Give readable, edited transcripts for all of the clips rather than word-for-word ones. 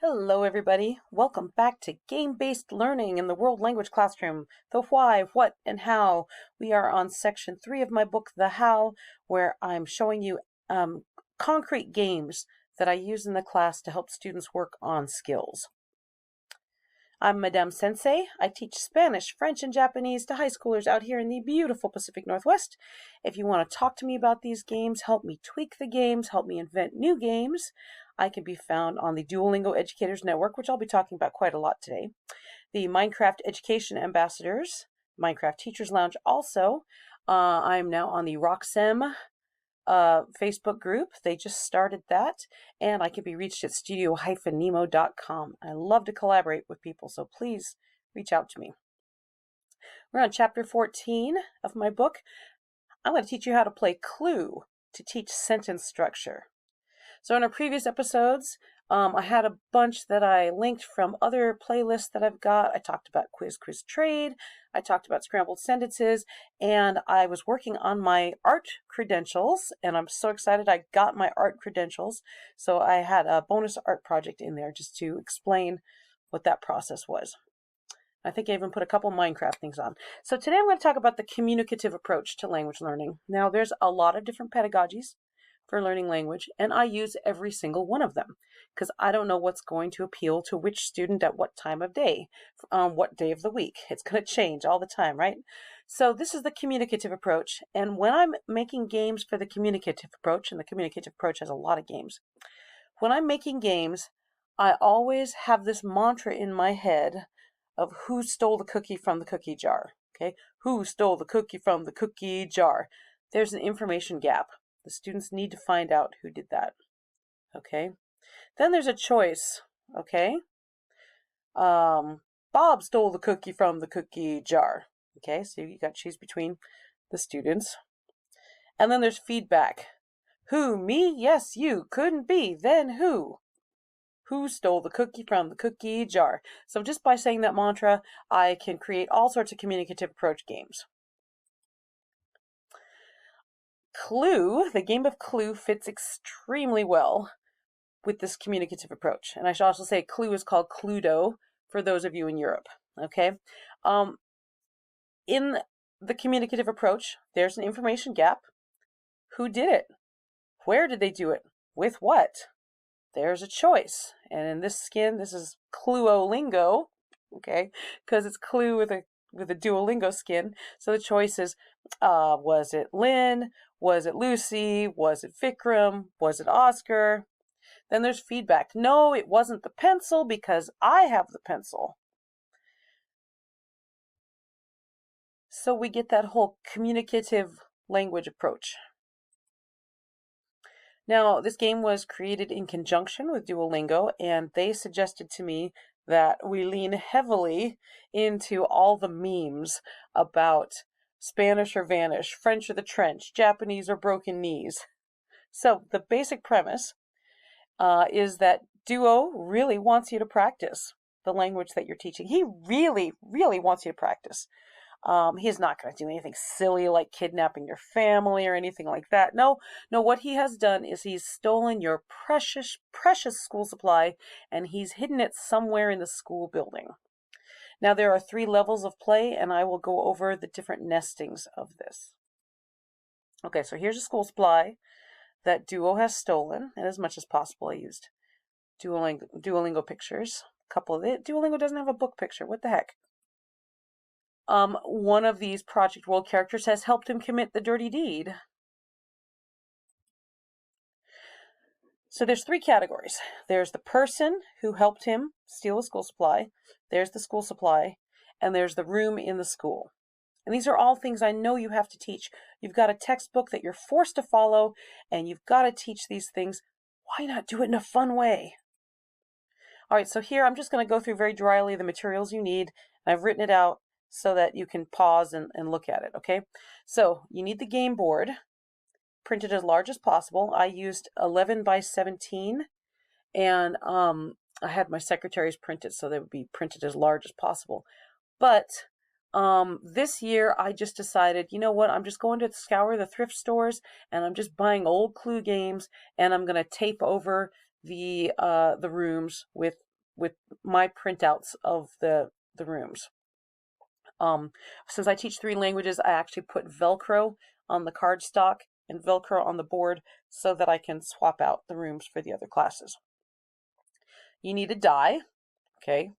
Hello everybody, welcome back to Game-Based Learning in the World Language Classroom. The why, what, and how. We are on section 3 of my book, The How, where I'm showing you concrete games that I use in the class to help students work on skills. I'm Madame Sensei. I teach Spanish, French, and Japanese to high schoolers out here in the beautiful Pacific Northwest. If you want to talk to me about these games, help me tweak the games, help me invent new games, I can be found on the Duolingo Educators Network, which I'll be talking about quite a lot today. The Minecraft Education Ambassadors, Minecraft Teachers Lounge also. I'm now on the Roxem Facebook group. They just started that, and I can be reached at studio-nemo.com. I love to collaborate with people, so please reach out to me. We're on chapter 14 of my book. I'm going to teach you how to play Clue to teach sentence structure. So in our previous episodes, I had a bunch that I linked from other playlists that I've got. I talked about Quiz Trade, I talked about scrambled sentences, and I was working on my art credentials, and I'm so excited I got my art credentials. So I had a bonus art project in there just to explain what that process was. I think I even put a couple Minecraft things on. So today I'm going to talk about the communicative approach to language learning. Now there's a lot of different pedagogies for learning language, and I use every single one of them because I don't know what's going to appeal to which student at what time of day, what day of the week. It's going to change all the time, right? So this is the communicative approach, and when I'm making games for the communicative approach, and the communicative approach has a lot of games, when I'm making games, I always have this mantra in my head of who stole the cookie from the cookie jar, okay? Who stole the cookie from the cookie jar? There's an information gap. The students need to find out who did that, okay? Then there's a choice, okay? Bob stole the cookie from the cookie jar, okay? So you got to choose between the students. And then there's feedback. Who? Me? Yes, you. Couldn't be. Then who? Who stole the cookie from the cookie jar? So just by saying that mantra, I can create all sorts of communicative approach games. Clue, the game of Clue, fits extremely well with this communicative approach. And I should also say Clue is called Cluedo for those of you in Europe, okay? In the communicative approach, there's an information gap. Who did it? Where did they do it? With what? There's a choice. And in this skin, this is Clue-o-Lingo, okay? Because it's Clue with a Duolingo skin. So the choice is, was it Lynn? Was it Lucy? Was it Vikram? Was it Oscar? Then there's feedback. No, it wasn't the pencil because I have the pencil. So we get that whole communicative language approach. Now, this game was created in conjunction with Duolingo, and they suggested to me that we lean heavily into all the memes about Spanish or vanish, French or the trench, Japanese or broken knees. So the basic premise is that Duo really wants you to practice the language that you're teaching. He really, really wants you to practice. He's not going to do anything silly like kidnapping your family or anything like that. No, what he has done is he's stolen your precious, precious school supply and he's hidden it somewhere in the school building. Now, there are 3 levels of play, and I will go over the different nestings of this. Okay, so here's a school supply that Duo has stolen, and as much as possible I used Duolingo pictures. A couple of it. Duolingo doesn't have a book picture. What the heck? One of these Project World characters has helped him commit the dirty deed. So there's 3 categories. There's the person who helped him steal a school supply, there's the school supply, and there's the room in the school. And these are all things I know you have to teach. You've got a textbook that you're forced to follow, and you've got to teach these things. Why not do it in a fun way? All right, so here I'm just going to go through very dryly the materials you need. I've written it out so that you can pause and look at it, okay? So you need the game board, printed as large as possible. I used 11 by 17, and I had my secretaries print it so they would be printed as large as possible. But this year I just decided, you know what, I'm just going to scour the thrift stores and I'm just buying old Clue games, and I'm going to tape over the rooms with with my printouts of the rooms. Since I teach 3 languages, I actually put Velcro on the cardstock and Velcro on the board so that I can swap out the rooms for the other classes. You need a die, okay?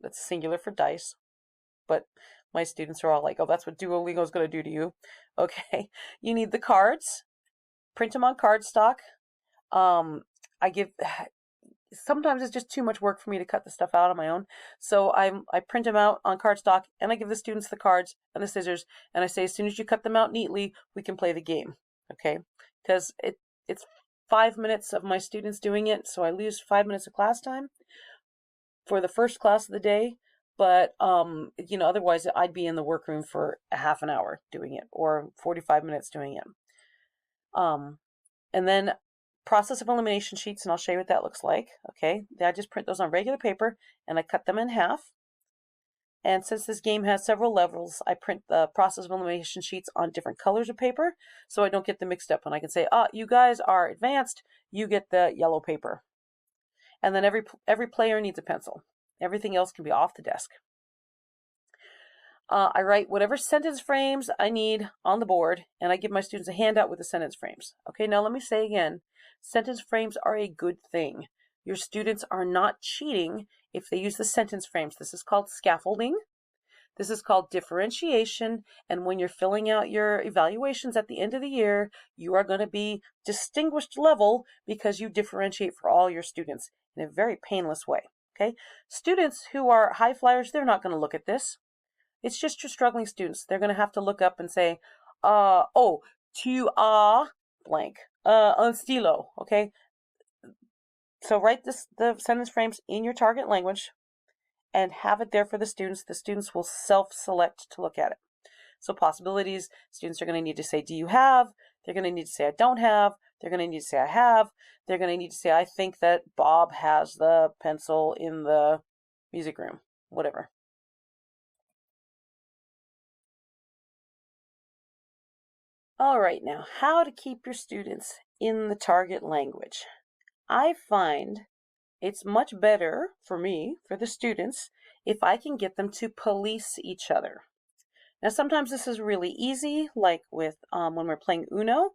That's singular for dice, but my students are all like, oh, that's what Duolingo is going to do to you. Okay, you need the cards, print them on cardstock. Sometimes it's just too much work for me to cut the stuff out on my own. So I print them out on cardstock and I give the students the cards and the scissors and I say, as soon as you cut them out neatly, we can play the game. Okay, because it's 5 minutes of my students doing it, so I lose 5 minutes of class time for the first class of the day. But otherwise I'd be in the workroom for a half an hour doing it or 45 minutes doing it. And then process of elimination sheets, and I'll show you what that looks like. Okay, I just print those on regular paper and I cut them in half. And since this game has several levels, I print the process of elimination sheets on different colors of paper so I don't get them mixed up. And I can say, you guys are advanced, you get the yellow paper. And then every player needs a pencil. Everything else can be off the desk. I write whatever sentence frames I need on the board, and I give my students a handout with the sentence frames. Okay, now let me say again, sentence frames are a good thing. Your students are not cheating if they use the sentence frames. This is called scaffolding. This is called differentiation, and when you're filling out your evaluations at the end of the year, you are going to be distinguished level because you differentiate for all your students in a very painless way. Okay, students who are high flyers, they're not going to look at this. It's just your struggling students. They're going to have to look up and say, tu as blank, un stylo, okay? So write the sentence frames in your target language and have it there for the students. The students will self-select to look at it. So possibilities, students are going to need to say, do you have? They're going to need to say, I don't have. They're going to need to say, I have. They're going to need to say, I think that Bob has the pencil in the music room, whatever. All right, now, how to keep your students in the target language. I find it's much better for me, for the students, if I can get them to police each other. Now, sometimes this is really easy, like with when we're playing Uno.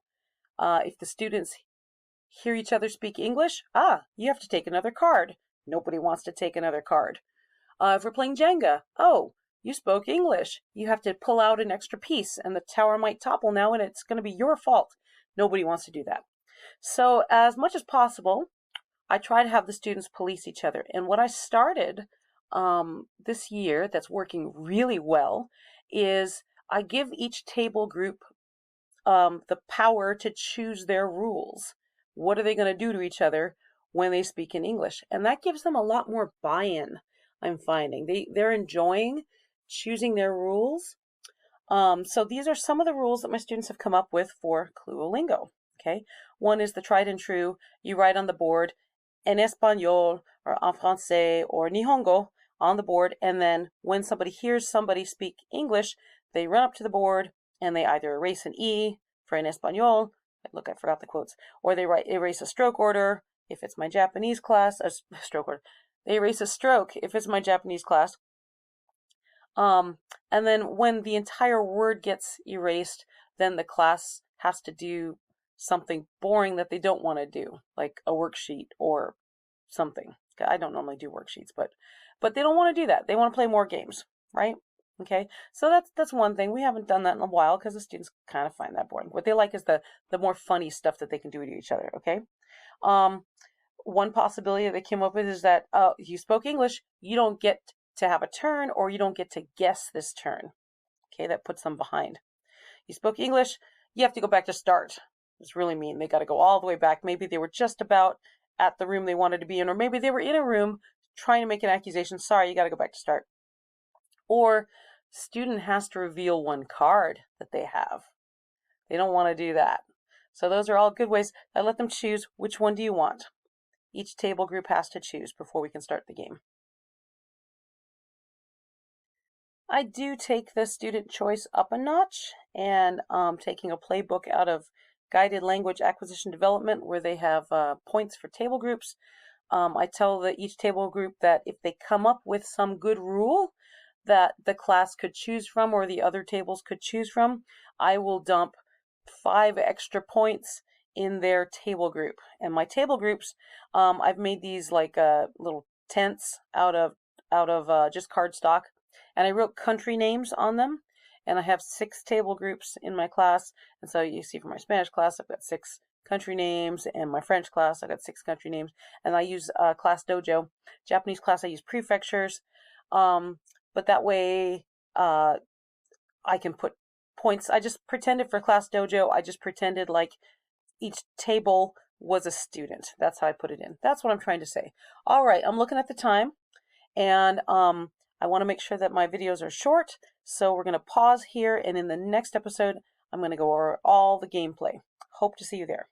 If the students hear each other speak English, you have to take another card. Nobody wants to take another card. If we're playing Jenga, you spoke English. You have to pull out an extra piece and the tower might topple now and it's going to be your fault. Nobody wants to do that. So as much as possible, I try to have the students police each other. And what I started this year that's working really well is I give each table group the power to choose their rules. What are they going to do to each other when they speak in English? And that gives them a lot more buy-in, I'm finding. They're enjoying choosing their rules. So these are some of the rules that my students have come up with for Clue-o-Lingo. Okay, one is the tried and true. You write on the board en español or en français or nihongo on the board, and then when somebody hears somebody speak English, they run up to the board and they either erase an E for en español, look, I forgot the quotes, or they erase a stroke order if it's my Japanese class, a stroke order. They erase a stroke if it's my Japanese class. And then when the entire word gets erased, then the class has to do something boring that they don't want to do, like a worksheet or something. I don't normally do worksheets, but they don't want to do that. They want to play more games, right? Okay, so that's one thing. We haven't done that in a while because the students kind of find that boring. What they like is the more funny stuff that they can do to each other, okay? One possibility that they came up with is that you spoke English, you don't get to have a turn or you don't get to guess this turn. Okay, that puts them behind. You spoke English, you have to go back to start. It's really mean. They got to go all the way back. Maybe they were just about at the room they wanted to be in, or maybe they were in a room trying to make an accusation. Sorry, you got to go back to start. Or student has to reveal one card that they have. They don't want to do that. So those are all good ways. I let them choose which one do you want. Each table group has to choose before we can start the game. I do take the student choice up a notch, and taking a playbook out of Guided Language Acquisition Development where they have points for table groups. I tell each table group that if they come up with some good rule that the class could choose from or the other tables could choose from, I will dump 5 extra points in their table group. And my table groups, I've made these like little tents out of just cardstock, and I wrote country names on them. And I have 6 table groups in my class, and so you see for my Spanish class, I've got 6 country names, and my French class, I've got 6 country names, and I use Class Dojo. Japanese class, I use prefectures, but that way I can put points. I just pretended for Class Dojo, I just pretended like each table was a student. That's how I put it in. That's what I'm trying to say. All right, I'm looking at the time, and I want to make sure that my videos are short, so we're going to pause here, and in the next episode, I'm going to go over all the gameplay. Hope to see you there.